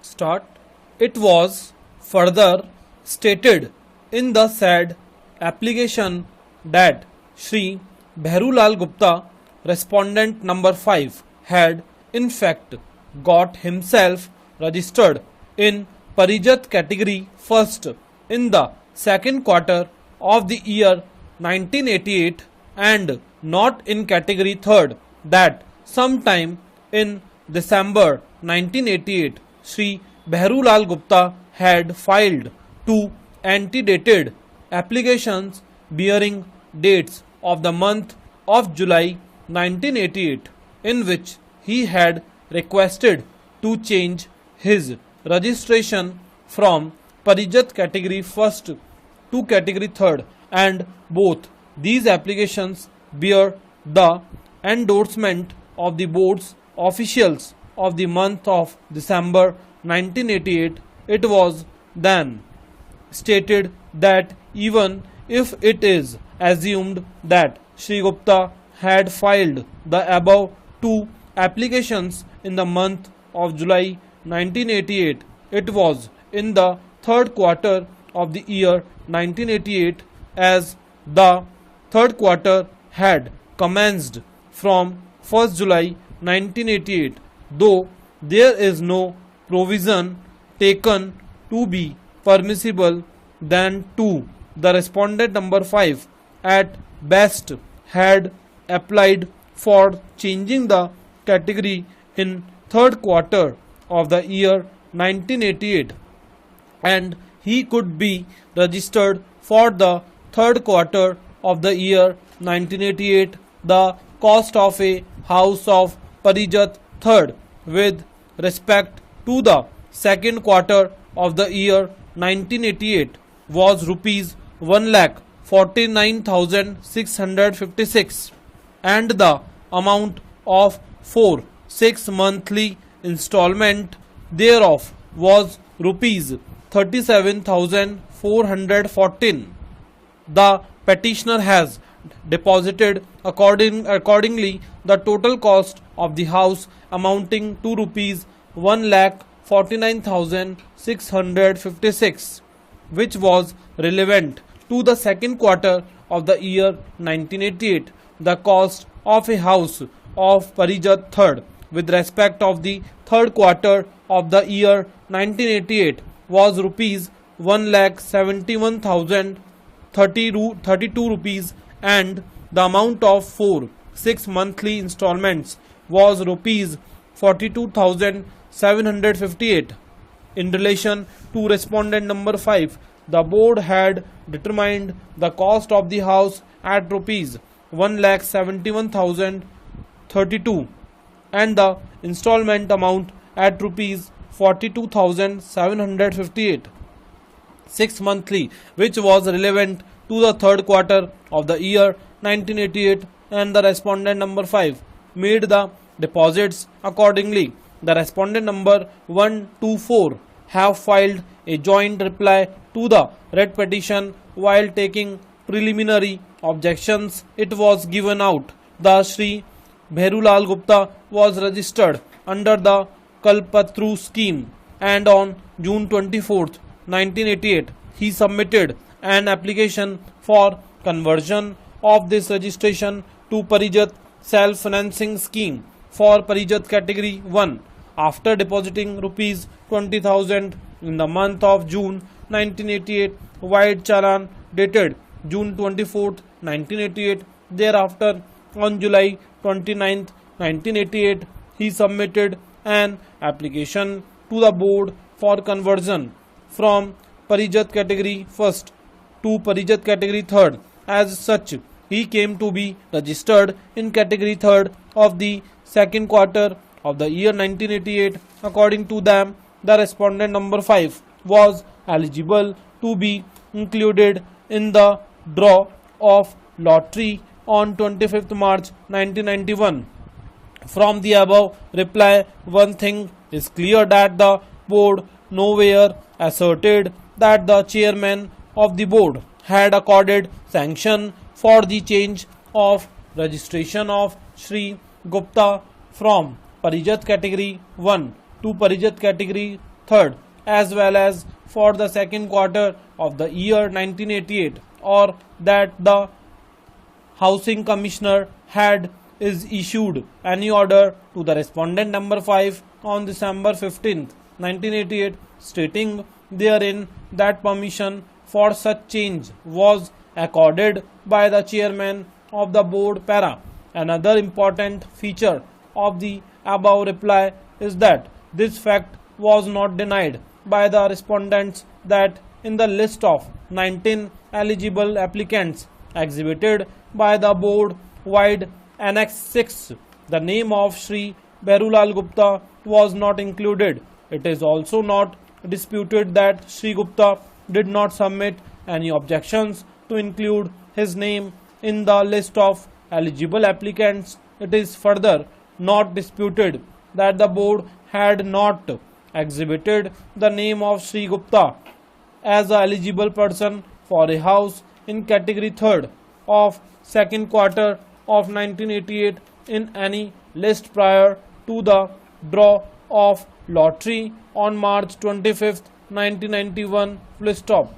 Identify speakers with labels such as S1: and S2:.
S1: Start. It was further stated in the said application that Shri Bhairulal Gupta, respondent number 5, had in fact got himself registered in Parijat category first in the second quarter of the year 1988 and not in category third, that sometime in December 1988 Shri Bhairulal Gupta had filed two antedated applications bearing dates of the month of July 1988 in which he had requested to change his registration from Parijat category first to category third, and both these applications bear the endorsement of the board's officials of the month of December 1988. It was then stated that even if it is assumed that Shri Gupta had filed the above two applications in the month of July 1988, it was in the third quarter of the year 1988, as the third quarter had commenced from 1st July 1988, though there is no provision taken to be permissible than to the respondent number 5 at best had applied for changing the category in third quarter of the year 1988, and he could be registered for the third quarter of the year 1988. The cost of a house of Parijat third with respect to the second quarter of the year 1988 was rupees 1,49,656, and the amount of 6 monthly installment thereof was rupees 37,414. The petitioner has deposited accordingly the total cost of the house amounting to rupees 1,49,656, which was relevant to the second quarter of the year 1988. The cost of a house of Parijat third with respect of the third quarter of the year 1988 was rupees 1,71,032 rupees, and the amount of 6 monthly installments was rupees 42,758. In relation to respondent number 5, the board had determined the cost of the house at rupees 1,71,032 and the installment amount at rupees 42,758 6 monthly, which was relevant to the third quarter of the year 1988, and the respondent number 5 made the deposits accordingly. The respondent number 1, 2, 4 have filed a joint reply to the red petition. While taking preliminary objections, it was given out the Shri Bhairulal Gupta was registered under the Kalpatru scheme, and on June 24th, 1988, he submitted an application for conversion of this registration to Parijat self-financing scheme for Parijat category 1. After depositing rupees 20,000 in the month of June 1988, white challan dated June 24th, 1988. Thereafter, on July 29th, 1988, he submitted an application to the board for conversion from Parijat category first to Parijat category third. As such, he came to be registered in category third of the second quarter of the year 1988. According to them, the respondent number 5 was eligible to be included in the draw of lottery on 25th March 1991. From the above reply, one thing is clear, that the board nowhere asserted that the chairman of the board had accorded sanction for the change of registration of Shri Gupta from Parijat category 1 to Parijat category 3rd as well as for the second quarter of the year 1988, or that the Housing Commissioner had is issued any order to the respondent number 5 on December 15th, 1988, stating therein that permission for such change was accorded by the chairman of the board para. Another important feature of the above reply is that this fact was not denied by the respondents, that in the list of 19 eligible applicants exhibited by the board wide Annex 6, the name of Sri Bherulal Gupta was not included. It is also not disputed that Sri Gupta did not submit any objections to include his name in the list of eligible applicants. It is further not disputed that the board had not exhibited the name of Sri Gupta as an eligible person for a house in category 3rd of second quarter of 1988 in any list prior to the draw of lottery on March 25th, 1991. Full stop.